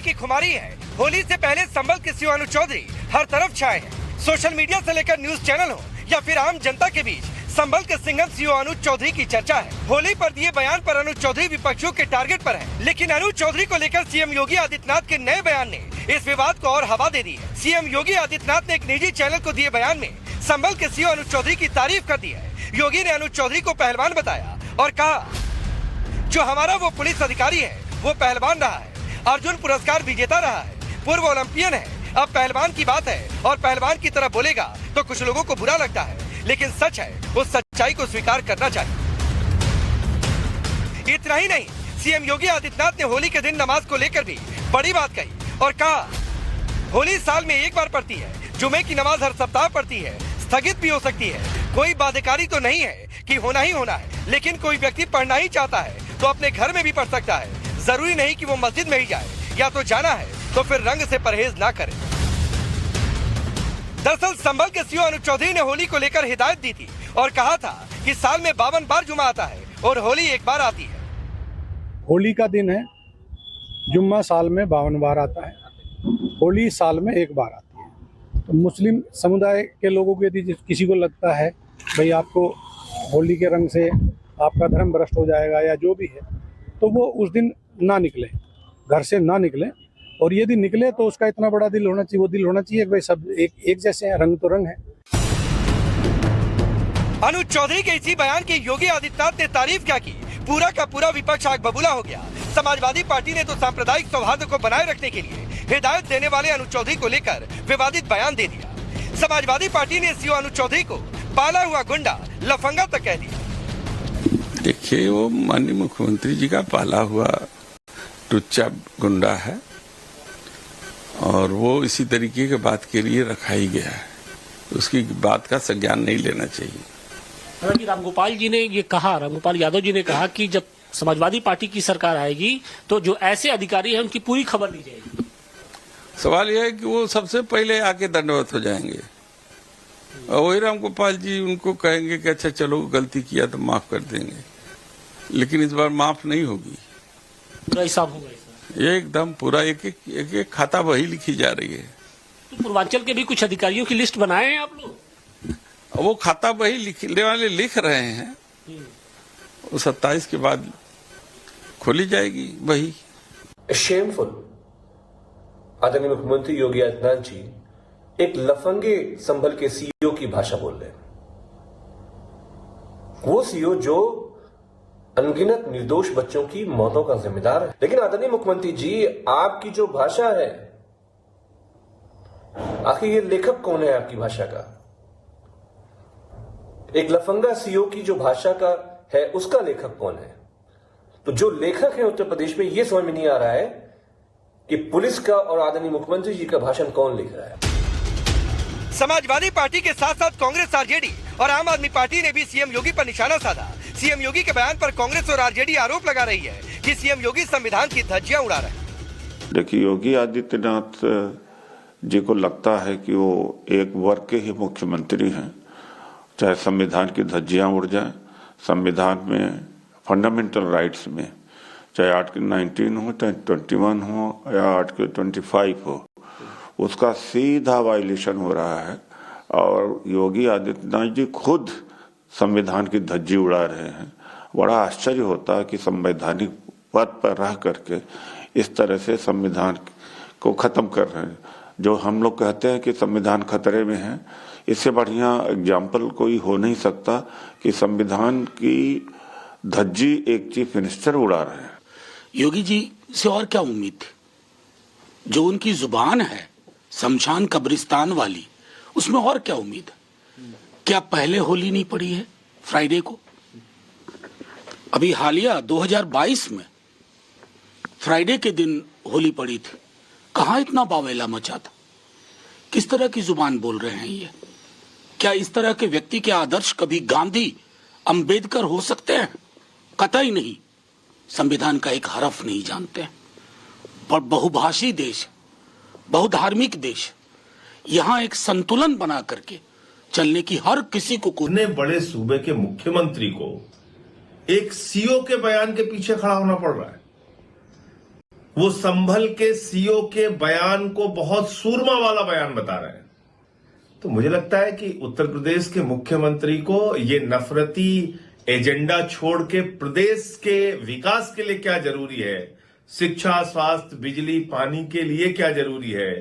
की खुमारी है। होली से पहले संभल के सीओ अनु चौधरी हर तरफ छाए हैं। सोशल मीडिया से लेकर न्यूज चैनल हो या फिर आम जनता के बीच संभल के सिंघम सीओ अनु चौधरी की चर्चा है। होली पर दिए बयान पर अनु चौधरी विपक्षियों के टारगेट पर है, लेकिन अनु चौधरी को लेकर सीएम योगी आदित्यनाथ के नए बयान ने इस विवाद को और हवा दे दी है। सीएम योगी आदित्यनाथ ने एक निजी चैनल को दिए बयान में संभल के सीओ अनु चौधरी की तारीफ कर दी है। योगी ने अनु चौधरी को पहलवान बताया और कहा, जो हमारा वो पुलिस अधिकारी है वो पहलवान रहा है, अर्जुन पुरस्कार विजेता रहा है, पूर्व ओलंपियन है। अब पहलवान की बात है और पहलवान की तरह बोलेगा तो कुछ लोगों को बुरा लगता है, लेकिन सच है उस सच्चाई को स्वीकार करना चाहिए। इतना ही नहीं, सीएम योगी आदित्यनाथ ने होली के दिन नमाज को लेकर भी बड़ी बात कही और कहा, होली साल में एक बार पड़ती है, जुमे की नमाज हर सप्ताह पड़ती है, स्थगित भी हो सकती है, कोई बाध्यकारी तो नहीं है कि होना ही होना है, लेकिन कोई व्यक्ति पढ़ना ही चाहता है तो अपने घर में भी पढ़ सकता है, जरूरी नहीं कि वो मस्जिद में ही जाए, या तो जाना है तो फिर रंग से परहेज ना करे। दरअसल संभल के सीओ अनु चौधरी ने होली को लेकर हिदायत दी थी और कहा था कि साल में 52 बार जुमा आता है और होली एक बार आती है। होली का दिन है, जुम्मा साल में 52 बार आता है, होली साल में एक बार आती है। तो मुस्लिम समुदाय के लोगों को यदि किसी को लगता है भाई आपको होली के रंग से आपका धर्म भ्रष्ट हो जाएगा या जो भी है, तो वो उस दिन ना निकले, घर से ना निकले, और यदि निकले तो उसका इतना बड़ा दिल होना चाहिए, वो दिल होना चाहिए कि भाई सब एक जैसे हैं, रंग तो रंग है। अनु चौधरी के इसी बयान की योगी आदित्यनाथ ने तारीफ क्या की, पूरा का पूरा विपक्ष आग बबूला हो गया। समाजवादी पार्टी ने तो सांप्रदायिक सौहार्द को बनाए रखने के लिए हिदायत देने वाले अनु चौधरी को लेकर विवादित बयान दे दिया। समाजवादी पार्टी ने सीओ अनु चौधरी को पाला हुआ गुंडा, लफंगा तक कह दिया। देखिए, वो माननीय मुख्यमंत्री जी का पाला हुआ टुच्चा गुंडा है और वो इसी तरीके के बात के लिए रखा ही गया है, उसकी बात का संज्ञान नहीं लेना चाहिए। हालांकि रामगोपाल जी ने ये कहा, रामगोपाल यादव जी ने कहा कि जब समाजवादी पार्टी की सरकार आएगी तो जो ऐसे अधिकारी हैं उनकी पूरी खबर ली जाएगी। सवाल यह है कि वो सबसे पहले आके दंडवत हो जाएंगे और वही रामगोपाल जी उनको कहेंगे कि अच्छा चलो गलती किया तो माफ कर देंगे, लेकिन इस बार माफ नहीं होगी। पूरा हिसाब होगा ये एकदम पूरा एक खाता वही लिखी जा रही है। तो पूर्वांचल के भी कुछ अधिकारियों की लिस्ट बनाए हैं आप लोग? वो खाता वही लिखने वाले लिख रहे हैं, वो 27 के बाद खोली जाएगी वही। शेमफुल, आदरणीय मुख्यमंत्री योगी आदित्यनाथ जी एक लफंगे संभल के सीईओ की भाषा बोल रहे हैं। वो सीईओ जो अनगिनत निर्दोष बच्चों की मौतों का जिम्मेदार है। लेकिन आदरणीय मुख्यमंत्री जी, आपकी जो भाषा है, आखिर ये लेखक कौन है आपकी भाषा का? एक लफंगा सीईओ की जो भाषा का है उसका लेखक कौन है? तो जो लेखक है उत्तर प्रदेश में, ये समझ में नहीं आ रहा है कि पुलिस का और आदरणीय मुख्यमंत्री जी का भाषण कौन लिख रहा है। समाजवादी पार्टी के साथ साथ कांग्रेस, आरजेडी और आम आदमी पार्टी ने भी सीएम योगी पर निशाना साधा। सीएम योगी के बयान पर कांग्रेस और आरजेडी आरोप लगा रही है कि सीएम योगी संविधान की धज्जियां उड़ा रहे हैं। देखिए, योगी आदित्यनाथ जी को लगता है कि वो एक वर्ग के ही मुख्यमंत्री हैं, चाहे संविधान की धज्जियां उड़ जाए, संविधान में फंडामेंटल राइट्स में चाहे आर्टिकल 19 हो, चाहे 21 हो या आर्टिकल 25 हो, उसका सीधा वायलेशन हो रहा है। और योगी आदित्यनाथ जी खुद संविधान की धज्जी उड़ा रहे हैं। बड़ा आश्चर्य होता है कि संवैधानिक पद पर रह करके इस तरह से संविधान को खत्म कर रहे हैं। जो हम लोग कहते हैं कि संविधान खतरे में है, इससे बढ़िया एग्जाम्पल कोई हो नहीं सकता कि संविधान की धज्जी एक चीफ मिनिस्टर उड़ा रहे हैं। योगी जी से और क्या उम्मीद थी? जो उनकी जुबान है शमशान कब्रिस्तान वाली, उसमें और क्या उम्मीद है? क्या पहले होली नहीं पड़ी है फ्राइडे को? अभी हालिया 2022 में फ्राइडे के दिन होली पड़ी थी। कहाँ इतना बावेला मचा था? किस तरह की जुबान बोल रहे हैं ये? क्या इस तरह के व्यक्ति के आदर्श कभी गांधी, अंबेडकर हो सकते हैं? कतई नहीं। संविधान का एक हरफ नहीं जानते हैं। पर बहुभाषी देश, बहुधार्मिक देश, यहाँ एक संतुलन बना करके चलने की हर किसी को इतने बड़े सूबे के मुख्यमंत्री को एक सीईओ के बयान के पीछे खड़ा होना पड़ रहा है। वो संभल के सीओ के बयान को बहुत सूरमा वाला बयान बता रहे हैं। तो मुझे लगता है कि उत्तर प्रदेश के मुख्यमंत्री को ये नफरती एजेंडा छोड़ के प्रदेश के विकास के लिए क्या जरूरी है, शिक्षा, स्वास्थ्य, बिजली, पानी के लिए क्या जरूरी है,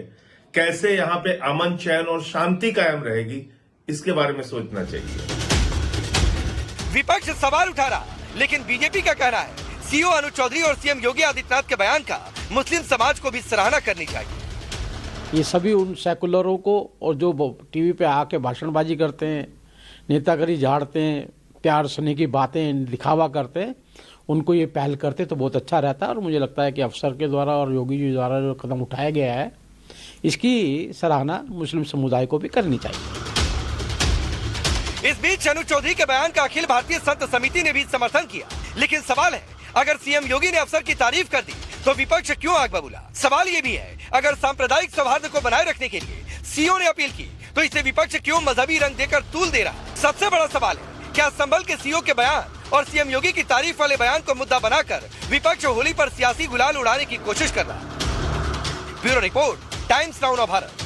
कैसे यहां पे अमन, चैन और शांति कायम रहेगी, इसके बारे में सोचना चाहिए। विपक्ष सवाल उठा रहा, लेकिन बीजेपी का कहना है सीओ अनुज चौधरी और सीएम योगी आदित्यनाथ के बयान का मुस्लिम समाज को भी सराहना करनी चाहिए। ये सभी उन सेकुलरों को और जो टीवी पे आके भाषणबाजी करते हैं, नेतागिरी झाड़ते हैं, प्यार स्नेह की बातें दिखावा करते हैं, उनको ये पहल करते तो बहुत अच्छा रहता है। और मुझे लगता है कि अफसर के द्वारा और योगी जी द्वारा जो कदम उठाया गया है, इसकी सराहना मुस्लिम समुदाय को भी करनी चाहिए। इस बीच अनुज चौधरी के बयान का अखिल भारतीय संत समिति ने भी समर्थन किया, लेकिन सवाल है अगर सीएम योगी ने अफसर की तारीफ कर दी तो विपक्ष क्यों आग बबूला। सवाल ये भी है अगर सांप्रदायिक सौहार्द को बनाए रखने के लिए सीओ ने अपील की तो इसे विपक्ष क्यों मजहबी रंग देकर तूल दे रहा। सबसे बड़ा सवाल है क्या संभल के सीओ के बयान और सीएम योगी की तारीफ वाले बयान को मुद्दा बनाकर विपक्ष होली पर सियासी गुलाल उड़ाने की कोशिश कर रहा। Bureau report, times now Bharat.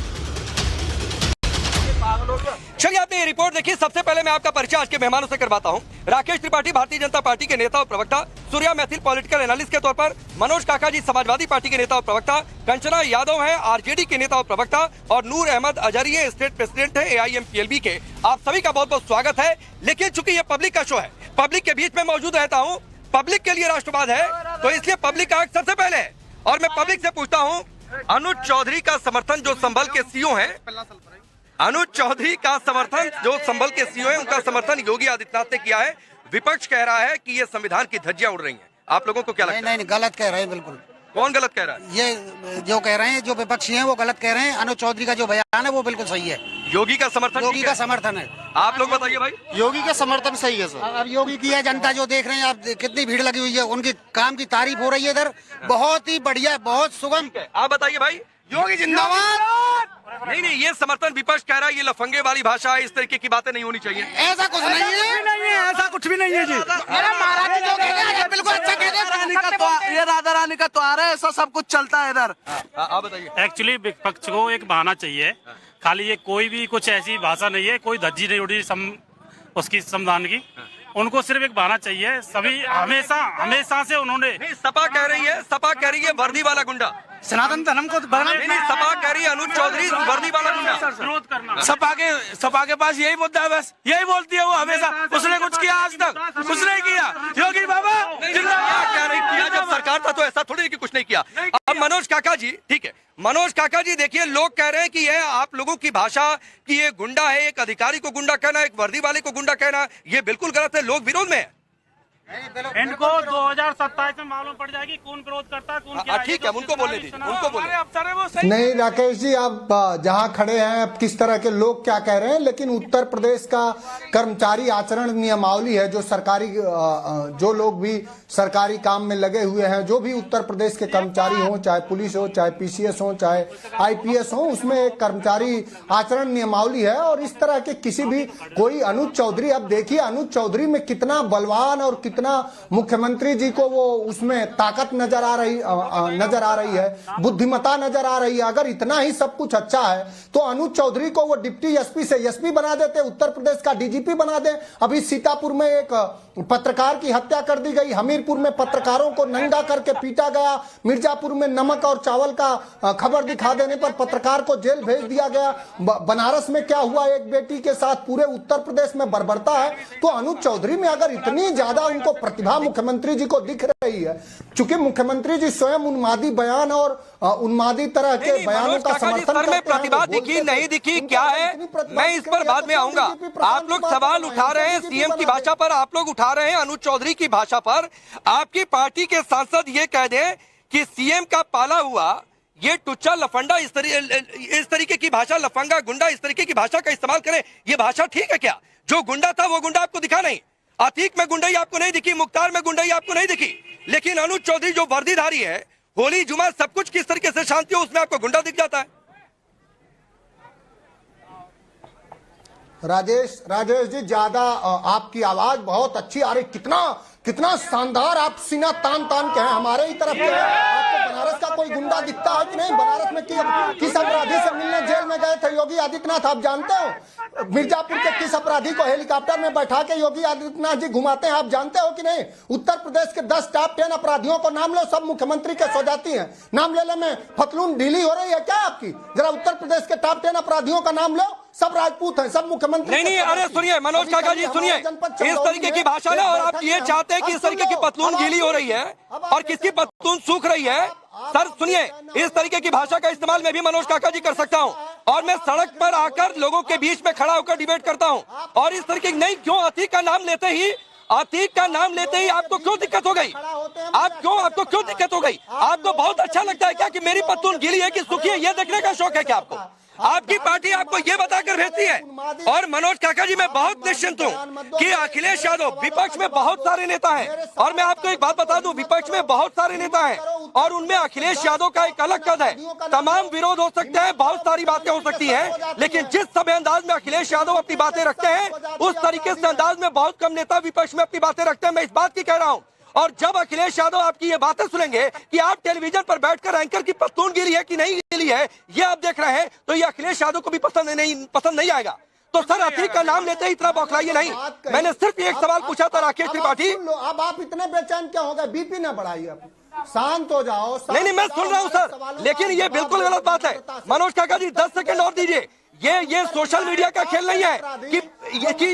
चलिए आपने ये रिपोर्ट देखी। सबसे पहले मैं आपका परिचय आज के मेहमानों से करवाता हूं। राकेश त्रिपाठी भारतीय जनता पार्टी के नेता और प्रवक्ता, सूर्या मैथिल पॉलिटिकल एनालिस्ट के तौर पर, मनोज काका जी समाजवादी पार्टी के नेता और प्रवक्ता, कंचना यादव हैं आरजेडी के नेता और प्रवक्ता, और नूर अहमद अजहरी स्टेट प्रेसिडेंट है AIMPLB के। आप सभी का बहुत बहुत स्वागत है। लेकिन चूंकि ये पब्लिक का शो है, पब्लिक के बीच में मौजूद रहता हूँ, पब्लिक के लिए राष्ट्रवाद है, तो इसलिए पब्लिक का हक सबसे पहले है। और मैं पब्लिक से पूछता हूँ, अनुज चौधरी का समर्थन जो संभल के सीओ है, अनुज चौधरी का समर्थन जो संभल के सीओ है, उनका समर्थन योगी आदित्यनाथ ने किया है। विपक्ष कह रहा है कि ये संविधान की धज्जियां उड़ रही हैं। आप लोगों को क्या लगता है? नहीं, गलत कह रहे हैं बिल्कुल। कौन गलत कह रहा है? ये जो कह रहे हैं, जो विपक्षी हैं वो गलत कह रहे हैं। अनुज चौधरी का जो बयान है वो बिल्कुल सही है। योगी का समर्थन, योगी का समर्थन है। आप लोग बताइए भाई। योगी का समर्थन सही है सर। अब योगी की है जनता जो देख रहे हैं आप, कितनी भीड़ लगी हुई है, उनकी काम की तारीफ हो रही है इधर, बहुत ही बढ़िया, बहुत सुगम। आप बताइए भाई। योगी जिंदाबाद। नहीं, ये समर्थन विपक्ष कह रहा है ये लफंगे वाली भाषा है, इस तरीके की बातें नहीं होनी चाहिए। ऐसा कुछ नहीं है, ऐसा कुछ भी नहीं है जी। महाराज जो कह रहे हैं बिल्कुल अच्छा कह रहे हैं। ये राधा रानी का त्योहार है, ऐसा सब कुछ चलता है इधर। आप बताइए। एक्चुअली विपक्ष को एक बहाना चाहिए, खाली ये कोई भी कुछ ऐसी भाषा नहीं है, कोई धज्जी नहीं उड़ी उसकी संविधान की। उनको सिर्फ एक बहाना चाहिए। सभी हमेशा से उन्होंने सपा कह रही है वर्दी वाला गुंडा, सनातन धर्म को नहीं, सपा कह रही है अनुज चौधरी वर्दी वाला गुंडा। विरोध करना। सपा के पास यही मुद्दा है, बस यही बोलती है वो हमेशा। उसने कुछ किया आज तक? कुछ नहीं किया। योगी बाबा क्या नहीं किया? जब सरकार था तो ऐसा थोड़ी कि कुछ नहीं किया। अब मनोज काका जी, ठीक है, मनोज काका जी देखिए, लोग कह रहे हैं कि यह आप लोगों की भाषा कि ये गुंडा है, एक अधिकारी को गुंडा कहना, एक वर्दी वाले को गुंडा कहना, ये बिल्कुल गलत है। लोग विरोध में है। इनको 2027 में मालूम पड़ जाएगी कौन विरोध करता है, कौन क्या। ठीक है, उनको बोलने दीजिए, उनको बोलने। नहीं राकेश जी, आप जहाँ खड़े हैं, अब किस तरह के लोग क्या कह रहे हैं, लेकिन उत्तर प्रदेश का कर्मचारी आचरण नियमावली है, जो सरकारी जो लोग भी सरकारी काम में लगे हुए हैं, जो भी उत्तर प्रदेश के कर्मचारी हो, चाहे पुलिस हो, चाहे PCS हो, चाहे IPS हो, उसमें एक कर्मचारी आचरण नियमावली है। और इस तरह के किसी भी कोई अनुज चौधरी, अब देखिए अनुज चौधरी में कितना बलवान और कितना मुख्यमंत्री जी को वो उसमें ताकत नजर आ रही है, बुद्धिमत्ता नजर आ रही है। अगर इतना ही सब कुछ अच्छा है तो अनुज चौधरी को वो डिप्टी SP से SP बना देते, उत्तर प्रदेश का DGP बना दे। अभी सीतापुर में एक पत्रकार की हत्या कर दी गई, हमीरपुर में पत्रकारों को नंगा करके पीटा गया, मिर्जापुर में नमक और चावल का खबर दिखा देने पर पत्रकार को जेल भेज दिया गया, बनारस में क्या हुआ एक बेटी के साथ, पूरे उत्तर प्रदेश में बर्बरता है। तो अनुज चौधरी में अगर इतनी ज्यादा उनको प्रतिभा मुख्यमंत्री जी को दिख रही है, चूंकि मुख्यमंत्री जी स्वयं उन्मादी बयान और उन्मादी तरह के बयानों का समर्थन करते हैं। प्रतिभा दिखी नहीं दिखी क्या है, मैं इस पर बाद में आऊंगा। आप लोग सवाल उठा रहे हैं सीएम की भाषा पर, आप लोग उठा रहे हैं अनुज चौधरी की भाषा पर। आपकी पार्टी के सांसद ये कह दें कि सीएम का पाला हुआ ये टुच्चा लफंडा, इस तरीके की भाषा, लफंगा गुंडा, इस तरीके की भाषा का इस्तेमाल करें, ये भाषा ठीक है क्या? जो गुंडा था वो गुंडा आपको दिखा नहीं, अतीक में गुंडाई आपको नहीं दिखी, मुख्तार में गुंडाई आपको नहीं दिखी, लेकिन अनुज चौधरी जो वर्दीधारी है, होली जुमा सब कुछ किस तरीके से शांति हो, उसमें आपको गुंडा दिख जाता है। राजेश जी, ज्यादा आपकी आवाज बहुत अच्छी आ रही, कितना शानदार आप सीना तान के हैं, हमारे ही तरफ के हैं। आपको बनारस का कोई गुंडा दिखता है कि नहीं? बनारस में किस अपराधी से मिलने जेल में गए थे योगी आदित्यनाथ, आप जानते हो? मिर्जापुर के किस अपराधी को हेलीकॉप्टर में बैठा के योगी आदित्यनाथ जी घुमाते हैं, आप जानते हो कि नहीं? उत्तर प्रदेश के 10 टॉप 10 अपराधियों को नाम लो, सब मुख्यमंत्री के सो जाती हैं। नाम लेने में फतलून ढीली हो रही है क्या आपकी? जरा उत्तर प्रदेश के टॉप 10 अपराधियों का नाम लो, सब राजपूत हैं, सब मुख्यमंत्री। नहीं, अरे सुनिए मनोज काका जी, सुनिए, इस तरीके की भाषा ना, और आप ये चाहते हैं कि इस तरीके की पतलून गीली हो रही है और किसकी पतलून सूख रही है। सर सुनिए, इस तरीके की भाषा का इस्तेमाल मैं भी मनोज काका जी कर सकता हूं, और मैं सड़क पर आकर लोगों के बीच में खड़ा होकर डिबेट करता हूं, और इस तरीके नहीं, क्यों अतीक का नाम लेते ही आपको क्यों दिक्कत हो गई? आपको क्यों दिक्कत हो गई? आपको बहुत अच्छा लगता है क्या कि मेरी पतलून गीली है कि सूखी है? ये देखने का शौक है क्या आपको? आपकी पार्टी आपको ये बताकर भेजती है। और मनोज काका जी, मैं बहुत निश्चिंत हूँ कि अखिलेश यादव, विपक्ष में बहुत सारे नेता हैं, और मैं आपको एक बात बता दूं, विपक्ष में बहुत सारे नेता हैं और उनमें अखिलेश यादव का एक अलग कद है। तमाम विरोध हो सकते हैं, बहुत सारी बातें हो सकती हैं, लेकिन जिस समय अंदाज में अखिलेश यादव अपनी बातें रखते हैं, उस तरीके से अंदाज में बहुत कम नेता विपक्ष में अपनी बातें रखते हैं। मैं इस बात की कह रहा हूँ, और जब अखिलेश यादव आपकी ये बातें सुनेंगे कि आप टेलीविजन पर बैठकर एंकर की पतलून गिरी है कि नहीं गिरी है, ये आप देख रहे हैं, तो ये अखिलेश यादव को भी पसंद नहीं आएगा। तो सर, अतीक का नाम लेते ही इतना बौखलाइए नहीं। मैंने सिर्फ एक सवाल पूछा था राकेश त्रिपाठी। अब आप इतने बेचैन क्या हो गए? बीपी ना बढ़ाइए, शांत हो जाओ। नहीं, मैं सुन रहा हूँ सर, लेकिन ये बिल्कुल गलत बात है। मनोज काका जी, 10 सेकंड और दीजिए। ये सोशल मीडिया का खेल नहीं है कि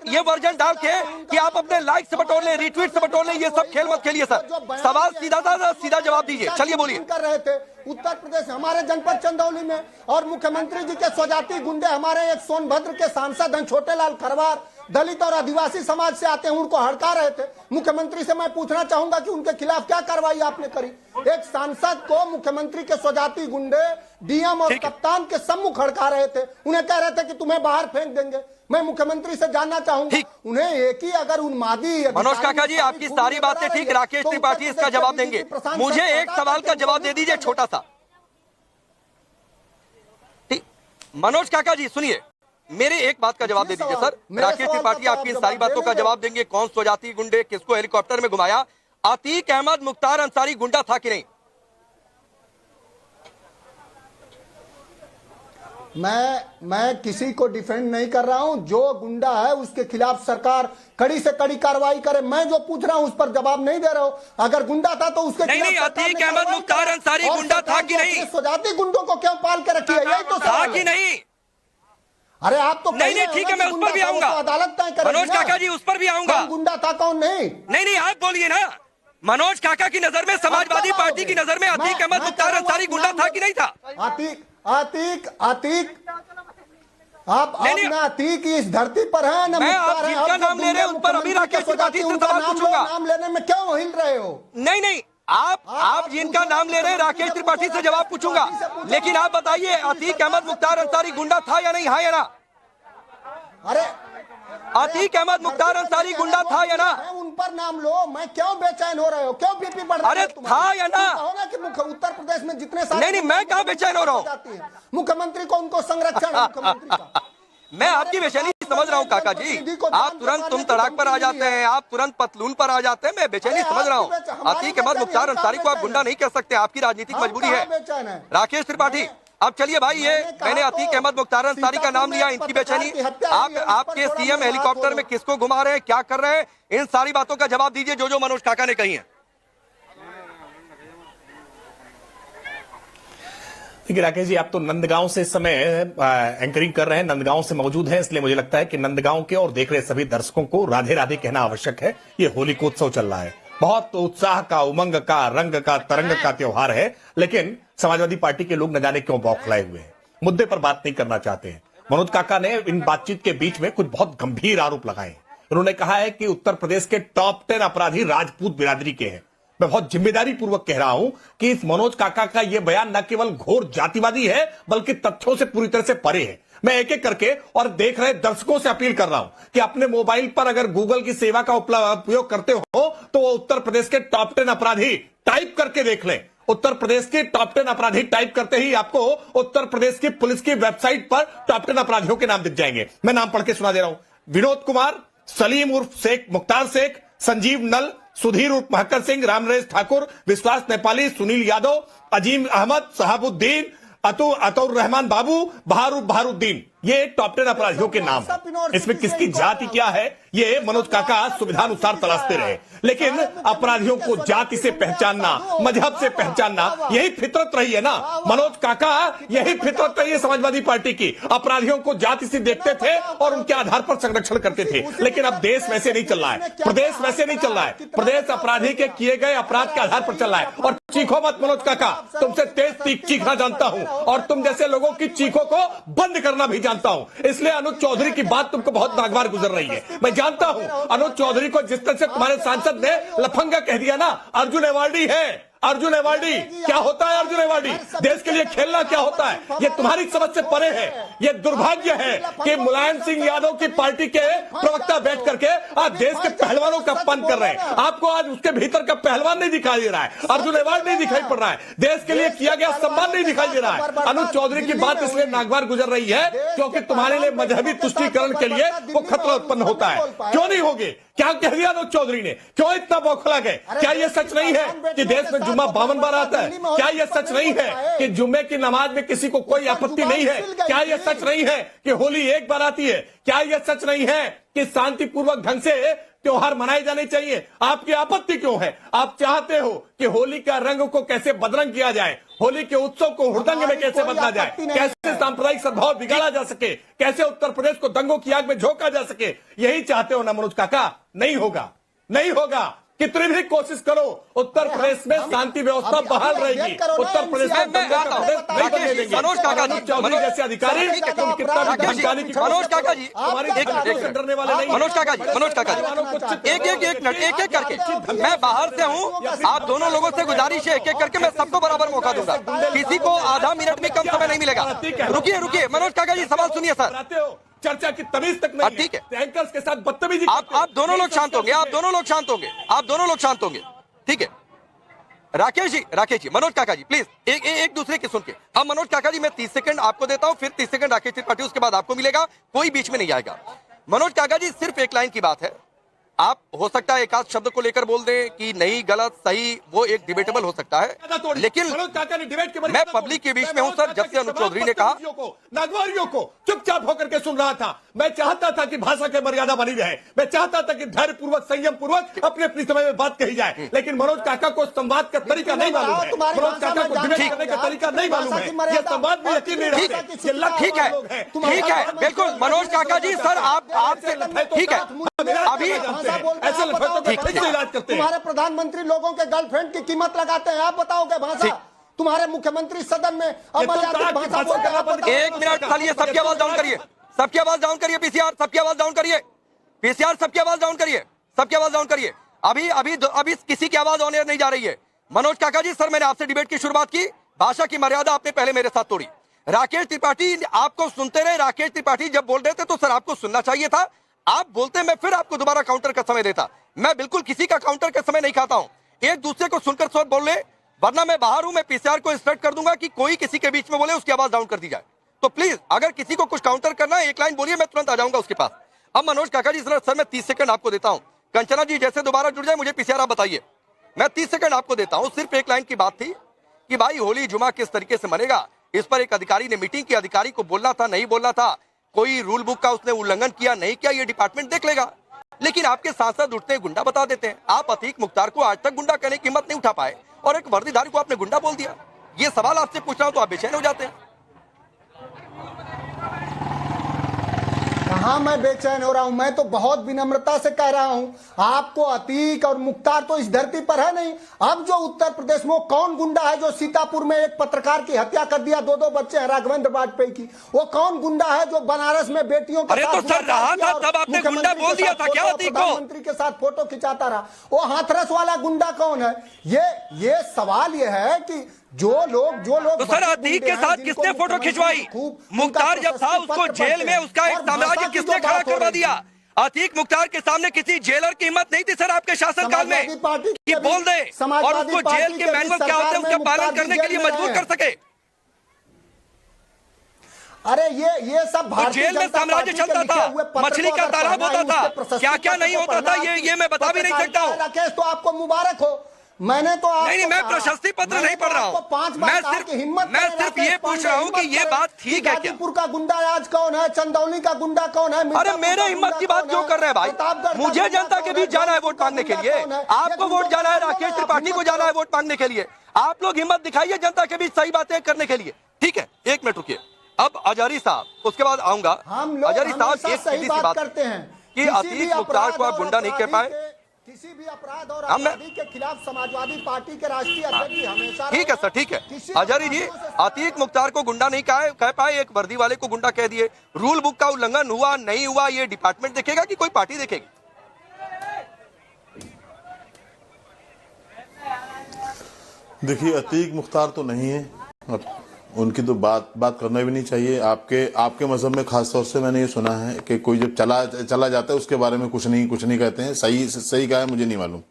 ये वर्जन डाल के कि आप अपने लाइक से बटोर लें, रिट्वीट से बटोर लें, ये सब खेल मत खेलिए सर। सवाल सीधा जवाब दीजिए। चलिए बोलिए। कर रहे थे उत्तर प्रदेश, हमारे जनपद चंदौली में, और मुख्यमंत्री जी के स्वजाति गुंडे, हमारे एक सोनभद्र के सांसद हैं छोटेलाल खरवार, दलित और आदिवासी समाज से आते हैं, उनको हड़का रहे थे। मुख्यमंत्री से मैं पूछना चाहूंगा कि उनके खिलाफ क्या कार्रवाई आपने करी? एक सांसद को मुख्यमंत्री के स्वजाति गुंडे डीएम और कप्तान के सम्मुख हड़का रहे थे, उन्हें कह रहे थे कि तुम्हें बाहर फेंक देंगे। मैं मुख्यमंत्री से जानना चाहूंगा, उन्हें एक ही अगर उन्मादी। मनोज काका जी, आपकी सारी बातें ठीक, राकेश त्रिपाठी इसका जवाब देंगे। मुझे एक सवाल का जवाब दे दीजिए, छोटा सा। मनोज काका जी सुनिए, मेरे एक बात का जवाब दे दीजिए सर। राकेश त्रिपाठी आपकी इन सारी बातों का जवाब देंगे। कौन स्वजाति गुंडे, किसको हेलीकॉप्टर में घुमाया, अतीक अहमद मुख्तार अंसारी गुंडा था कि नहीं? मैं किसी को डिफेंड नहीं कर रहा हूं। जो गुंडा है उसके खिलाफ सरकार कड़ी से कड़ी कार्रवाई करे। मैं जो पूछ रहा हूं उस पर जवाब नहीं दे रहा हूं। अगर गुंडा था तो उसके नहीं, अतीक अहमद मुख्तार अंसारी गुंडा था कि नहीं? स्वजाति गुंडों को क्यों पाल के रखी है, यही तो था कि नहीं? अरे आप तो नहीं, ठीक है, मैं उस पर भी आऊंगा। अदालत तय करेगी। मनोज काका जी, उस पर भी आऊंगा। कौन गुंडा था कौन नहीं? नहीं, आप बोलिए ना। मनोज काका की नजर में, समाजवादी पार्टी की नजर में अतीक अहमद मुख्तार अंसारी गुंडा था कि नहीं था? अतीक आप अतीक इस धरती पर है ना? आप जिनका नाम ले रहे हैं उन पर अभी राकेश त्रिपाठी से सवाल पूछूंगा। नाम लेने में क्यों हिल रहे हो? नहीं, आप जिनका नाम ले रहे हैं राकेश त्रिपाठी से जवाब पूछूंगा, लेकिन आप बताइए अतीक अहमद मुख्तार अंसारी गुंडा था या नहीं? हाँ या ना? अरे अतीक अहमद मुख्तार अंसारी गुंडा था या ना? उन पर नाम लो। मैं क्यों बेचैन हो रहे हो? क्यों बीपी बढ़ रहा है? अरे था या ना? कि उत्तर प्रदेश में जितने सारे नहीं, मैं कहाँ बेचैन हो रहा हूँ? मुख्यमंत्री को उनको संरक्षण है मुख्यमंत्री का। मैं आपकी बेचैनी समझ रहा हूँ काका जी। आप तुरंत तुम तड़ाक पर आ जाते हैं, आप तुरंत पतलून पर आ जाते हैं। मैं बेचैनी समझ रहा हूँ। अतीक अहमद मुख्तार अंसारी को आप गुंडा नहीं कह सकते, आपकी राजनीतिक मजबूरी है। राकेश त्रिपाठी, अब चलिए भाई, ये मैंने अतीक अहमद मुख्तार अंसारी का नाम लिया, इनकी बेचैनी। आपके सीएम हेलीकॉप्टर में किसको घुमा रहे हैं, क्या कर रहे हैं, इन सारी बातों का जवाब दीजिए जो मनोज काका ने कही है। देखिए राकेश जी, आप तो नंदगांव से इस समय एंकरिंग कर रहे हैं, नंदगांव से मौजूद हैं, इसलिए मुझे लगता है कि नंदगांव के और देख रहे सभी दर्शकों को राधे राधे कहना आवश्यक है। ये होलिकोत्सव चल रहा है, बहुत उत्साह का, उमंग का, रंग का, तरंग का त्योहार है, लेकिन समाजवादी पार्टी के लोग न जाने क्यों बौखलाए हुए हैं, मुद्दे पर बात नहीं करना चाहते हैं। मनोज काका ने इन बातचीत के बीच में कुछ बहुत गंभीर आरोप लगाए। उन्होंने कहा है कि उत्तर प्रदेश के टॉप 10 अपराधी राजपूत बिरादरी के हैं। मैं बहुत जिम्मेदारी पूर्वक कह रहा हूं कि इस मनोज काका का यह बयान न केवल घोर जातिवादी है, बल्कि तथ्यों से पूरी तरह से परे है। मैं एक एक करके और देख रहे दर्शकों से अपील कर रहा हूं कि अपने मोबाइल पर अगर गूगल की सेवा का उपयोग करते हो तो वो उत्तर प्रदेश के टॉप 10 अपराधी टाइप करके देख लें उत्तर प्रदेश के टॉप 10 अपराधी टाइप करते ही आपको उत्तर प्रदेश की पुलिस की वेबसाइट पर टॉप 10 अपराधियों के नाम दिख जाएंगे। मैं नाम पढ़ के सुना दे रहा हूं। विनोद कुमार, सलीम उर्फ शेख, मुख्तार शेख, संजीव नल, सुधीर उर्फ महकर सिंह, रामनरेश ठाकुर, विश्वास नेपाली, सुनील यादव, अजीम अहमद, शहाबुद्दीन, अतौर रहमान बाबू, बहारुद्दीन, ये टॉप 10 अपराधियों के नाम हैं। इसमें किसकी जाति क्या है ये मनोज काका सुविधानुसार तलाशते रहे, लेकिन अपराधियों को जाति से पहचानना, मजहब से पहचानना, यही फितरत रही है ना मनोज काका, यही फितरत रही है समाजवादी पार्टी की। अपराधियों को जाति से देखते थे और उनके आधार पर संरक्षण करते थे, लेकिन अब देश वैसे नहीं चल रहा है, प्रदेश वैसे नहीं चल रहा है। प्रदेश अपराधी के किए गए अपराध के आधार पर चल रहा है। और चीखो मत मनोज काका, तुमसे तेज चीखना जानता हूं और तुम जैसे लोगों की चीखों को बंद करना भी जानता हूं। इसलिए अनुज चौधरी की बात तुमको बहुत नागवार गुजर रही है। मैं जानता हूं अनुज चौधरी को जिस तरह से तुम्हारे सांसद ने लफंगा कह दिया ना, अर्जुन अवार्डी है। अर्जुन अवार्डी क्या होता है? अर्जुन अवार्डी देश के लिए खेलना क्या होता है? ये तुम्हारी समझ से परे है। ये दुर्भाग्य है कि मुलायम सिंह यादव की पार्टी के प्रवक्ता बैठ करके आज देश के पहलवानों का अपमान कर रहे हैं। आपको आज उसके भीतर का पहलवान नहीं दिखाई दे रहा है, अर्जुन अवार्ड नहीं दिखाई पड़ रहा है, देश के लिए किया गया सम्मान नहीं दिखाई दे रहा है। अनुज चौधरी की बात इसलिए नागवार गुजर रही है क्योंकि तुम्हारे लिए मजहबी तुष्टीकरण के लिए वो खतरा उत्पन्न होता है। क्यों नहीं होगी? क्या कह दिया अनुज चौधरी ने? क्यों इतना बौखला गए? क्या ये सच नहीं है कि देश में जुम्मा 52 बार आता है? क्या ये सच नहीं है कि जुम्मे की नमाज में किसी को कोई आपत्ति नहीं है? क्या ये सच नहीं है कि होली एक बार आती है? क्या ये सच नहीं है कि शांतिपूर्वक ढंग से त्योहार मनाए जाने चाहिए? आपकी आपत्ति क्यों है? आप चाहते हो कि होली का रंग को कैसे बदरंग किया जाए, होली के उत्सव को हुड़दंग में कैसे बदला जाए, कैसे सांप्रदायिक सद्भाव बिगाड़ा जा सके, कैसे उत्तर प्रदेश को दंगों की आग में झोंका जा सके, यही चाहते हो ना मनोज काका? नहीं होगा, नहीं होगा। कितनी भी कोशिश करो उत्तर प्रदेश में शांति व्यवस्था बहाल रहेगी। उत्तर प्रदेश में नहीं बनने देंगे। मनोज चौधरी जैसे अधिकारी मनोज काका जी डरने वाले नहीं। मनोज काका जी एक करके मैं बाहर से हूँ, आप दोनों लोगों से गुजारिश है एक एक करके मैं सबको बराबर मौका दूंगा, किसी को आधा मिनट में कम समय नहीं मिलेगा। रुकिए मनोज काका जी, सवाल सुनिए सर। चर्चा की तमीज तक नहीं। ठीक है, एंकर्स के साथ बदतमीजी। आप दोनों लोग शांत होंगे, आप दोनों लोग शांत होंगे, आप दोनों लोग शांत होंगे। ठीक है राकेश जी, मनोज काका जी प्लीज एक दूसरे की सुन के। अब मनोज काका जी मैं 30 सेकंड आपको देता हूं, फिर 30 सेकंड राकेश त्रिपाठी, उसके बाद आपको मिलेगा, कोई बीच में नहीं आएगा। मनोज काका जी सिर्फ एक लाइन की बात है, आप हो सकता है एक आध शब्द को लेकर बोल दें कि नहीं गलत सही, वो एक डिबेटेबल हो सकता है, लेकिन मैं पब्लिक के बीच में हूं सर। जब से अनुज चौधरी ने कहा, नागवारियों को चुपचाप होकर के सुन रहा था। मैं चाहता था कि भाषा की मर्यादा बनी रहे, मैं चाहता था कि धैर्यपूर्वक संयम पूर्वक अपने अपने समय में बात कही जाए, लेकिन मनोज काका को संवाद का तरीका नहीं मालूम है, मनोज काका को डिबेट करने का तरीका नहीं मालूम है, ये संवाद में यकीन नहीं रखते। ठीक है बिल्कुल मनोज काका जी, सर आपसे ठीक है। अभी ऐसे इलाज करते हैं। तुम्हारे प्रधानमंत्री लोगों के गर्लफ्रेंड की कीमत लगाते हैं, आप बताओगे भाषा? तुम्हारे मुख्यमंत्री सदन में एक मिनट चलिए, सबकी आवाज डाउन करिए, सबकी आवाज डाउन करिए, पीसीआर सबकी आवाज डाउन करिए, पीसीआर सबकी आवाज डाउन करिए, सबकी आवाज डाउन करिए। अभी किसी की आवाज ऑन एयर नहीं जा रही है। मनोज काका जी सर, मैंने आपसे डिबेट की शुरुआत की, भाषा की मर्यादा आपने पहले मेरे साथ तोड़ी। राकेश त्रिपाठी आपको सुनते रहे, राकेश त्रिपाठी जब बोल रहे थे तो सर आपको सुनना चाहिए था, आप बोलते मैं फिर आपको दोबारा काउंटर का समय देता। मैं बिल्कुल किसी का काउंटर का समय नहीं खाता हूं, एक दूसरे को सुनकर सब बोल ले, वरना मैं बाहर हूं, मैं पीसीआर को इंस्ट्रक्ट कर दूंगा कि कोई किसी के बीच में बोले उसकी आवाज डाउन कर दी जाए। तो प्लीज अगर किसी को कुछ काउंटर करना है एक लाइन बोलिए, मैं तुरंत आ जाऊंगा उसके पास। अब मनोज काका जी सर मैं 30 सेकंड आपको देता हूं, कंचना जी जैसे दोबारा जुड़ जाए मुझे पीसीआर आप बताइए, मैं 30 सेकंड आपको देता हूं। सिर्फ एक लाइन की बात थी कि भाई होली जुमा किस तरीके से मनेगा, इस पर एक अधिकारी ने मीटिंग की, अधिकारी को बोलना था नहीं बोलना था, कोई रूल बुक का उसने उल्लंघन किया नहीं किया ये डिपार्टमेंट देख लेगा, लेकिन आपके सांसद उठते हैं गुंडा बता देते हैं। आप अतीक मुख्तार को आज तक गुंडा कहने की हिम्मत नहीं उठा पाए और एक वर्दीधारी को आपने गुंडा बोल दिया। ये सवाल आपसे पूछ रहा हूं तो आप बेचैन हो जाते हैं। कहां मैं बेचैन हो रहा हूं? मैं तो बहुत विनम्रता से कह रहा हूं, आपको अतीक और मुख्तार तो इस धरती पर है नहीं। अब जो उत्तर प्रदेश में कौन गुंडा है जो सीतापुर में एक पत्रकार की हत्या कर दिया, 2 बच्चे हैं राघवेंद्र वाजपेयी की, वो कौन गुंडा है जो बनारस में बेटियों के साथ तो सर रहा था तब आपने गुंडा बोल दिया था क्या? प्रधानमंत्री के साथ फोटो खिंचाता रहा, वो हाथरस वाला गुंडा कौन है? ये सवाल ये है कि जो लोग तो सर अतीक के साथ किसने फोटो खिंचवाई? मुख्तार जब था उसको जेल में उसका एक साम्राज्य किसने खड़ा करवा दिया? अतीक मुख्तार के सामने किसी जेलर की हिम्मत नहीं थी सर आपके शासनकाल में कि बोल दे और उसको जेल के मैनुअल क्या होते हैं उसका पालन करने के लिए मजबूर कर सके। अरे ये सब भारतीय जेल में साम्राज्य चलता था, मछली का तालाब होता था, क्या क्या नहीं होता था ये मैं बता भी नहीं सकता हूँ। राकेश तो आपको मुबारक हो, मैंने तो नहीं मैं प्रशस्ति पत्र नहीं पढ़ रहा हूँ, मैं सिर्फ ये पूछ रहा हूँ कि ये बात ठीक है क्या। गाजीपुर का गुंडा आज कौन है, चंदौली का गुंडा कौन है? अरे मेरे हिम्मत की बात क्यों कर रहे हैं भाई? मुझे जनता के बीच जाना है वोट मांगने के लिए, आपको वोट जाना है, राकेश त्रिपाठी को जाना है वोट मांगने के लिए। आप लोग हिम्मत दिखाइए जनता के बीच सही बातें करने के लिए, ठीक है? 1 मिनट रुकिए। अब अजारी साहब, उसके बाद आऊंगा। अजारी साहब एक सीधी सी बात करते हैं कि अतीक मुख्तार को आप गुंडा नहीं कह पाए, किसी भी अपराध और अपराधी के खिलाफ समाजवादी पार्टी के राष्ट्रीय अध्यक्ष हमेशा ठीक है सर, ठीक है। अजारी जी अतीक मुख्तार को गुंडा नहीं कह पाए, एक वर्दी वाले को गुंडा कह दिए। रूल बुक का उल्लंघन हुआ नहीं हुआ ये डिपार्टमेंट देखेगा कि कोई पार्टी देखेगी? देखिए अतीक मुख्तार तो नहीं है, उनकी तो बात करना भी नहीं चाहिए। आपके मजहब में खास तौर से मैंने ये सुना है कि कोई जब चला जाता है उसके बारे में कुछ नहीं कहते हैं। सही क्या है मुझे नहीं मालूम।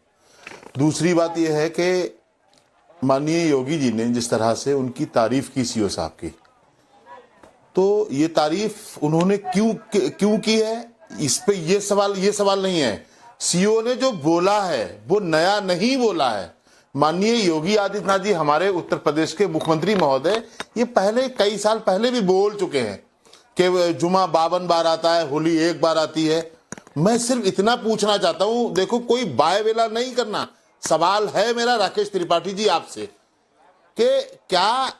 दूसरी बात यह है कि माननीय योगी जी ने जिस तरह से उनकी तारीफ की सीओ साहब की, तो ये तारीफ उन्होंने क्यों की है, इस पे ये सवाल नहीं है। सीओ ने जो बोला है वो नया नहीं बोला है। माननीय योगी आदित्यनाथ जी हमारे उत्तर प्रदेश के मुख्यमंत्री महोदय ये पहले कई साल पहले भी बोल चुके हैं कि जुमा 52 बार आता है, होली 1 बार आती है। मैं सिर्फ इतना पूछना चाहता हूं, देखो कोई बाय वेला नहीं करना, सवाल है मेरा राकेश त्रिपाठी जी आपसे कि क्या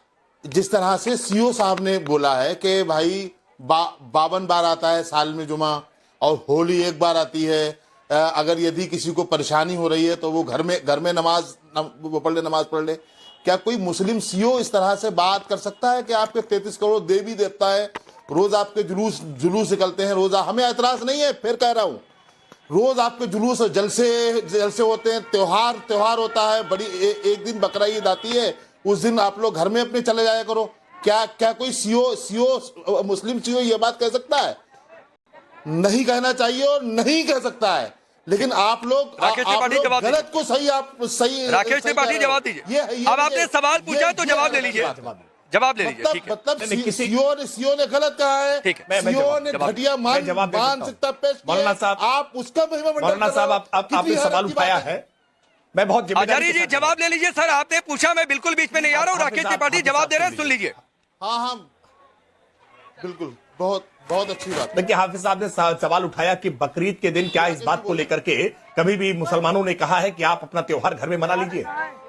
जिस तरह से सीओ साहब ने बोला है कि भाई 52 बार आता है साल में जुमा और होली 1 बार आती है, अगर यदि किसी को परेशानी हो रही है तो वो घर में नमाज पढ़ ले, क्या कोई मुस्लिम सीओ इस तरह से बात कर सकता है कि आपके 33 करोड़ देवी देवता है, रोज आपके जुलूस निकलते हैं, रोजा हमें ऐतराज नहीं है, फिर कह रहा हूं रोज आपके जुलूस जलसे होते हैं, त्योहार होता है, बड़ी एक दिन बकरा ईद आती है, उस दिन आप लोग घर में अपने चले जाया करो। क्या कोई सीओ मुस्लिम सीओ ये बात कह सकता है? नहीं कहना चाहिए और नहीं कह सकता है, लेकिन आप लोग गलत को सही राकेश त्रिपाठी जवाब दीजिए। अब आपने सवाल पूछा तो जवाब ले लीजिए, मतलब सीओ ने गलत कहा है, सीओ ने घटिया मानसिकता पेश की है, आप उसका मौलाना साहब आपने सवाल उठाया है, मैं बहुत आचार्य जी जवाब ले लीजिए। सर आपने पूछा, मैं बिल्कुल बीच में नहीं आ रहा हूँ, राकेश त्रिपाठी जवाब दे रहे हैं, सुन लीजिए। हाँ बिल्कुल, बहुत अच्छी बात। देखिए हाफिज साहब ने सवाल उठाया कि बकरीद के दिन क्या इस बात को लेकर के कभी भी मुसलमानों ने कहा है कि आप अपना त्योहार घर में मना लीजिए।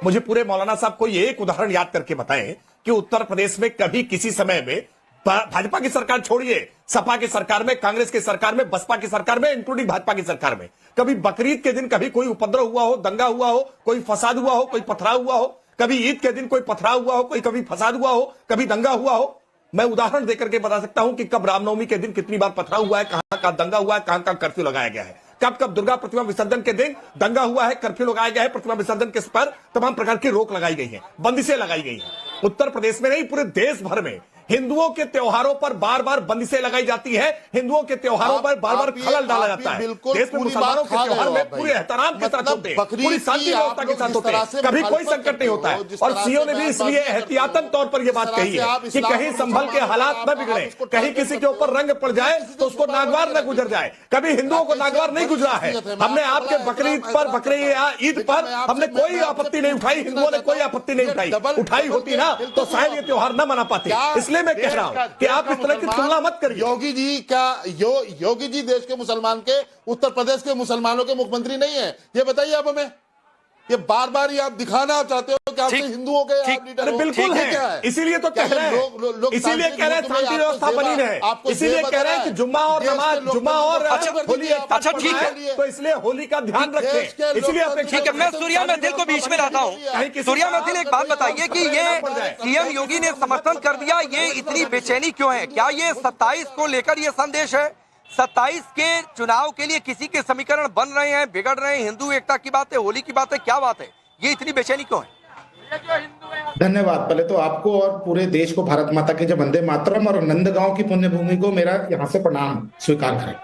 मुझे पूरे मौलाना साहब को ये एक उदाहरण याद करके बताएं कि उत्तर प्रदेश में कभी किसी समय में भाजपा की सरकार छोड़िए, सपा की सरकार में, कांग्रेस की सरकार में, बसपा की सरकार में, इंक्लूडिंग भाजपा की सरकार में, कभी बकरीद के दिन कभी कोई उपद्रव हुआ हो, दंगा हुआ हो, कोई फसाद हुआ हो, कोई पथराव हुआ हो, कभी ईद के दिन कोई पथराव हुआ हो, कोई कभी फसाद हुआ हो, कभी दंगा हुआ हो? मैं उदाहरण देकर के बता सकता हूं कि कब रामनवमी के दिन कितनी बार पथराव हुआ है, कहां का दंगा हुआ है, कहां कर्फ्यू लगाया गया है, कब दुर्गा प्रतिमा विसर्जन के दिन दंगा हुआ है, कर्फ्यू लगाया गया है, प्रतिमा विसर्जन के पर तमाम प्रकार की रोक लगाई गई है, बंदिशें लगाई गई हैं। उत्तर प्रदेश में नहीं, पूरे देश भर में हिंदुओं के त्योहारों पर बार बार बंदिशें लगाई जाती है, हिंदुओं के त्योहारों पर बार बार खलल डाला जाता है। देश में मुसलमानों के त्योहार में पूरे एहतराम के साथ होते हैं, पूरी शांति व्यवस्था के साथ होते हैं, कभी कोई संकट नहीं होता है। और सीओ ने भी इसलिए एहतियातन तौर पर यह बात कही है कि कहीं संभल के हालात न बिगड़े, कहीं किसी के ऊपर रंग पड़ जाए तो उसको नागवार न गुजर जाए। कभी हिंदुओं को नागवार नहीं गुजरा है। हमने आपके बकरीद पर, बकरी या ईद पर हमने कोई आपत्ति नहीं उठाई, हिंदुओं ने कोई आपत्ति नहीं उठाई होती ना तो शायद ये त्योहार न मना पाते। इसलिए मैं कह रहा हूं कि आप इस तरह की तुलना मत करिए। योगी जी देश के मुसलमान के, उत्तर प्रदेश के मुसलमानों के मुख्यमंत्री नहीं है, ये बताइए आप हमें। ये बार बार ये आप दिखाना आप चाहते हो कि आप हिंदुओं के लीडर हो। बिल्कुल है, इसीलिए तो कह रहे हैं, इसीलिए कह रहे हैं शांति व्यवस्था बनी रहे, इसीलिए कह रहे हैं कि जुम्मा और नमाज, जुम्मा और होली अच्छा ठीक है, तो इसलिए होली का ध्यान रखें। इसलिए ठीक है, मैं सूर्या मैथिल को बीच में लाता हूँ। सूर्या मैथिल एक बात बताइए कि ये सीएम योगी ने समर्थन कर दिया, ये इतनी बेचैनी क्यों है? क्या ये 27 को लेकर ये संदेश है? 27 के चुनाव के लिए किसी के समीकरण बन रहे हैं, बिगड़ रहे हैं, हिंदू एकता की बात है, होली की बात है, क्या बात है? ये इतनी बेचैनी क्यों है? धन्यवाद। पहले तो आपको और पूरे देश को भारत माता के जय वंदे मातरम और नंदगांव की पुण्य भूमि को मेरा यहाँ से प्रणाम स्वीकार करें।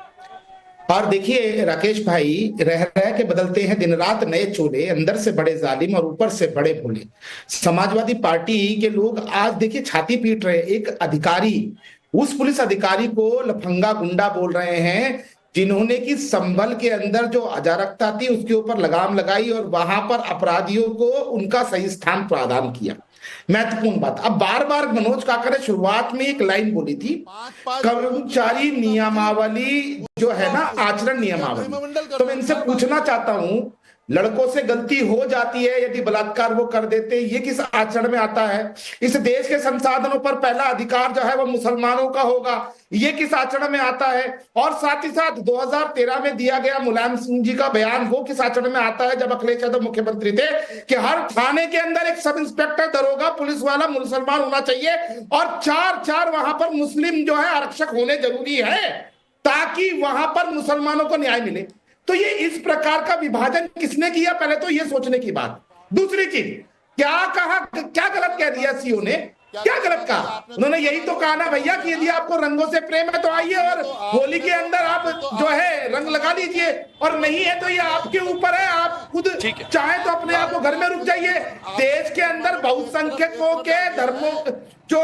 और देखिए राकेश भाई, रह रह के बदलते हैं दिन रात नए चोले, अंदर से बड़े जालिम और ऊपर से बड़े भोले। समाजवादी पार्टी के लोग आज देखिए छाती पीट रहे हैं। एक अधिकारी, उस पुलिस अधिकारी को लफंगा गुंडा बोल रहे हैं जिन्होंने कि संभल के अंदर जो अराजकता थी उसके ऊपर लगाम लगाई और वहां पर अपराधियों को उनका सही स्थान प्रदान किया। महत्वपूर्ण बात, अब बार बार मनोज काका ने शुरुआत में एक लाइन बोली थी, कर्मचारी नियमावली जो है ना, आचरण नियमावली। तो मैं इनसे पूछना चाहता हूं, लड़कों से गलती हो जाती है, यदि बलात्कार वो कर देते, ये किस आचरण में आता है? इस देश के संसाधनों पर पहला अधिकार जो है वो मुसलमानों का होगा, ये किस आचरण में आता है? और साथ ही साथ 2013 में दिया गया मुलायम सिंह जी का बयान, वो किस आचरण में आता है जब अखिलेश यादव मुख्यमंत्री थे कि हर थाने के अंदर एक सब इंस्पेक्टर, दरोगा, पुलिस वाला मुसलमान होना चाहिए और चार वहां पर मुस्लिम जो है आरक्षक होने जरूरी है ताकि वहां पर मुसलमानों को न्याय मिले। तो ये इस प्रकार का विभाजन किसने किया, पहले तो ये सोचने की बात। दूसरी चीज, क्या कहा, क्या गलत कह दिया सीओ ने, क्या गलत कहा? उन्होंने यही तो कहा ना भैया कि यदि आपको रंगों से प्रेम है तो आइए और होली के अंदर आप जो है रंग लगा लीजिए, और नहीं है तो ये आपके ऊपर है, आप खुद चाहे तो अपने आप को घर में रुक जाइए। देश के अंदर बहुसंख्यकों के धर्मों जो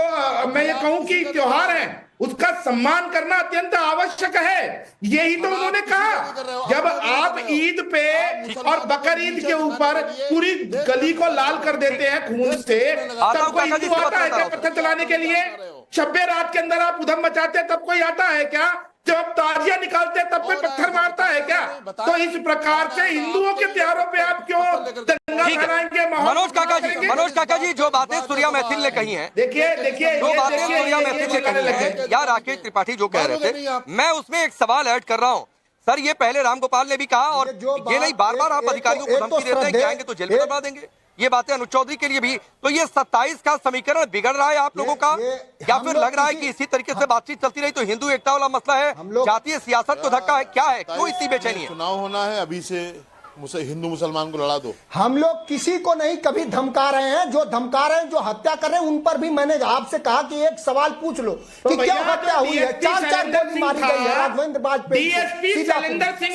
मैं ये कहूं कि त्योहार है उसका सम्मान करना अत्यंत आवश्यक है, यही तो उन्होंने कहा। जब आप ईद पे और बकर ईद के ऊपर पूरी गली को लाल कर देते हैं खून से, तब कोई हिंदू आता है क्या पत्थर चलाने के लिए? शब्बे रात के अंदर आप उधम मचाते हैं तब कोई आता है क्या? जब ताजिया निकालते हैं तब कोई पत्थर मारता है क्या? तो इस प्रकार से हिंदुओं के त्योहारों पे आप क्यों दंगा फैलाएंगे? मनोज काका जी जो बातें सूर्या मैथिल ने कही हैं, देखिए जो बातें सूर्या मैथिल ने कही हैं या राकेश त्रिपाठी जो कह रहे थे, मैं उसमें एक सवाल ऐड कर रहा हूं। सर ये पहले रामगोपाल ने भी कहा, और ये नहीं बार बार आप अधिकारियों को धमकी देते हैं कि आएंगे तो जेल में डलवा देंगे, ये बातें अनुज चौधरी के लिए भी। तो ये 27 का समीकरण बिगड़ रहा है आप लोगों का, या फिर लग रहा है कि इसी तरीके से बातचीत चलती रही तो हिंदू एकता वाला मसला है, जातीय सियासत को धक्का है, क्या है, क्यों इतनी बेचैनी है? चुनाव होना है, अभी से हिंदू मुसलमान को लड़ा दो। हम लोग किसी को नहीं कभी धमका रहे हैं, जो धमका रहे हैं, जो हत्या कर रहे हैं, उन पर भी मैंने आपसे कहा कि एक सवाल पूछ लो कि क्या हत्या हुई है। 4 गोली मारी गई है राघवेंद्र वाजपेयी को।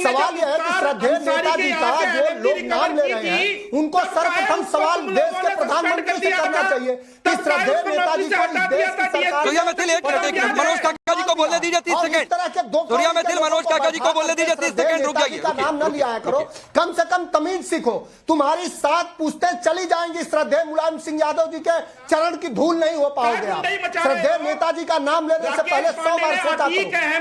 सवाल यह है कि श्रद्धेय नेताजी का जो लोग नाम ले रहे हैं उनको सर्वप्रथम सवाल देश के प्रधानमंत्री से करना चाहिए कि श्रद्धेय नेताजी को इस देश की सरकार। मनोज काका जी को बोलने दीजिए 30 सेकंड। सूर्या मैथिल मनोज काका जी को बोलने दीजिए 30 सेकंड, रुक जाइए। का नाम न लिया करो, कम से कम तमीज सीखो। तुम्हारी 7 पुश्तें चली जाएंगी, श्रद्धेय मुलायम सिंह यादव जी के चरण की धूल नहीं हो पाओगे आप। श्रद्धेय नेताजी का नाम लेने से पहले 100 बार सोचा करो।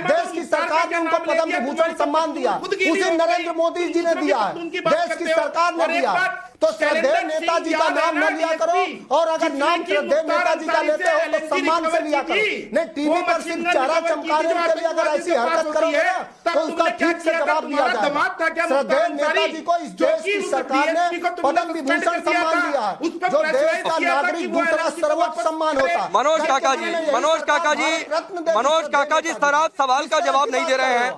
देश की सरकार ने उनको पद्म विभूषण सम्मान दिया, उसी नरेंद्र मोदी जी ने दिया है, देश की सरकार ने दिया। तो श्रद्धेय नेताजी का नाम न लिया करो, और अगर नाम श्रद्धेय नेताजी का लेते हो तो सम्मान से लिया करो। नहीं टीवी पर सिर्फ चेहरा चमकाने के लिए अगर ऐसी हरकत करोगे तो उसका ठीक से जवाब दिया जाएगा। श्रद्धेय नेताजी को इस देश की सरकार ने पद्म विभूषण सम्मान दिया है, जो देश का नागरिक दूसरा सर्वोच्च सम्मान होता है। मनोज काका जी सर आप सवाल का जवाब नहीं दे रहे हैं।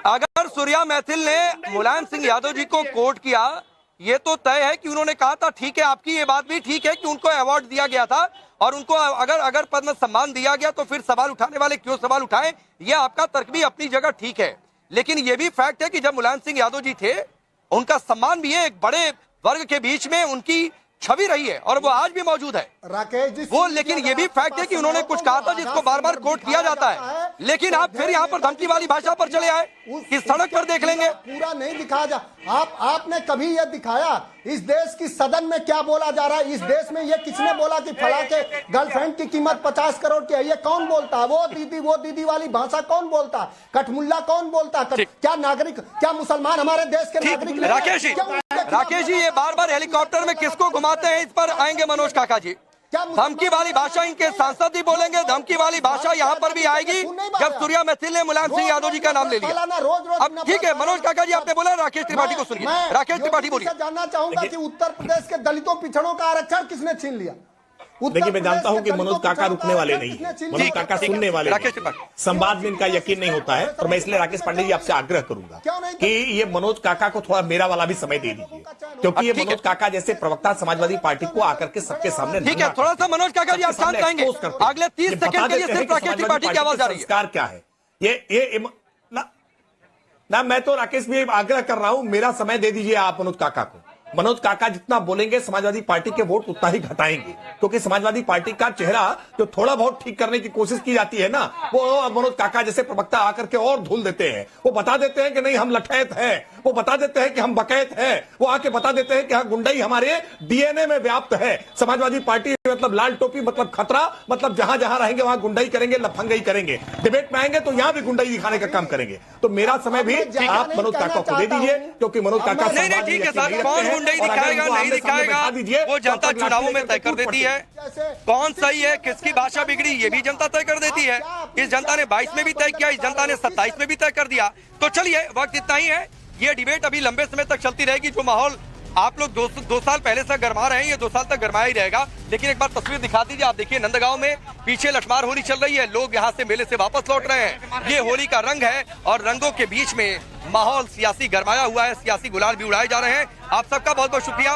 अगर सूर्या मैथिल ने मुलायम सिंह यादव जी को कोर्ट किया, ये तो तय है कि उन्होंने कहा था, ठीक है आपकी ये बात भी ठीक है कि उनको अवार्ड दिया गया था और उनको अगर पद्म सम्मान दिया गया तो फिर सवाल उठाने वाले क्यों सवाल उठाएं, ये आपका तर्क भी अपनी जगह ठीक है। लेकिन ये भी फैक्ट है कि जब मुलायम सिंह यादव जी थे उनका सम्मान भी है, एक बड़े वर्ग के बीच में उनकी छवि रही है और वो आज भी मौजूद है राकेश जी वो। लेकिन ये भी फैक्ट है कि उन्होंने कुछ कहा था जिसको बार बार कोट किया जाता है, लेकिन आप फिर यहाँ पर धमकी वाली भाषा पर चले आए कि सड़क पर देख लेंगे। पूरा नहीं दिखाया जा, आपने कभी यह दिखाया इस देश की सदन में क्या बोला जा रहा है? इस देश में ये किसने बोला कि फला के गर्लफ्रेंड की कीमत 50 करोड़ की है? ये कौन बोलता है? वो दीदी वाली भाषा कौन बोलता है? कठमुल्ला कौन बोलता है? क्या नागरिक, क्या मुसलमान हमारे देश के नागरिक? राकेश जी ये बार बार हेलीकॉप्टर में किसको घुमाते हैं, इस पर आएंगे मनोज काका जी। धमकी वाली भाषा इनके सांसद ही बोलेंगे, धमकी वाली भाषा यहाँ पर भी आएगी जब सूर्या मैथिल ने मुलायम सिंह यादव जी का नाम ले लिया। अब ठीक है मनोज काका जी आपने बोला, राकेश त्रिपाठी को सुनिए। राकेश त्रिपाठी बोलिए। जानना चाहूंगा कि उत्तर प्रदेश के दलितों पिछड़ों का आरक्षण किसने छीन लिया? देखिए मैं जानता हूं कि मनोज काका रुकने वाले नहीं है, मनोज काका सुनने वाले नहीं। संवाद में इनका यकीन नहीं होता है, और मैं इसलिए राकेश पांडे जी आपसे आग्रह करूंगा कि ये मनोज काका को थोड़ा मेरा वाला भी समय दे दीजिए, क्योंकि ये मनोज काका जैसे प्रवक्ता समाजवादी पार्टी को आकर के सबके सामने ठीक है, थोड़ा सा मनोज काका जी आप शांत रहेंगे। अगले 30 सेकंड के लिए सिर्फ राकेश त्रिपाठी की आवाज आ रही है। संस्कार क्या है ये ना मैं तो राकेश भी आग्रह कर रहा हूं, मेरा समय दे दीजिए आप मनोज काका को। मनोज काका जितना बोलेंगे समाजवादी पार्टी के वोट उतना ही घटाएंगे, क्योंकि समाजवादी पार्टी का चेहरा जो थोड़ा बहुत ठीक करने की कोशिश की जाती है ना, वो मनोज काका जैसे प्रवक्ता आकर के और धुल देते हैं। वो बता देते हैं कि नहीं हम लठैत हैं, वो बता देते हैं कि हम बकैत हैं, वो आके बता देते हैं कि हाँ गुंडाई हमारे डीएनए में व्याप्त है। समाजवादी पार्टी मतलब लाल टोपी मतलब खतरा, मतलब जहां जहां रहेंगे वहां गुंडाई करेंगे, लफंगाई करेंगे। डिबेट में आएंगे तो यहां भी गुंडाई दिखाने का काम करेंगे। तो मेरा समय भी आप मनोज काका को दे दीजिए, क्योंकि मनोज काका नहीं ठीक है सर, कौन गुंडाई दिखाएगा नहीं दिखाएगा वो जनता चुनावों में तय कर देती है। कौन सही है, किसकी भाषा बिगड़ी, ये भी जनता तय कर देती है। इस जनता ने 22 में भी तय किया, इस जनता ने 27 में भी तय कर दिया। तो चलिए वक्त इतना ही है, ये डिबेट अभी लंबे समय तक चलती रहेगी। जो माहौल आप लोग दो साल पहले से गरमा रहे हैं, ये 2 साल तक गरमाया ही रहेगा। लेकिन एक बार तस्वीर दिखा दीजिए, आप देखिए नंदगांव में पीछे लठमार होली चल रही है, लोग यहाँ से मेले से वापस लौट रहे हैं। ये होली का रंग है और रंगों के बीच में माहौल सियासी गरमाया हुआ है, सियासी गुलाल भी उड़ाए जा रहे हैं। आप सबका बहुत बहुत शुक्रिया।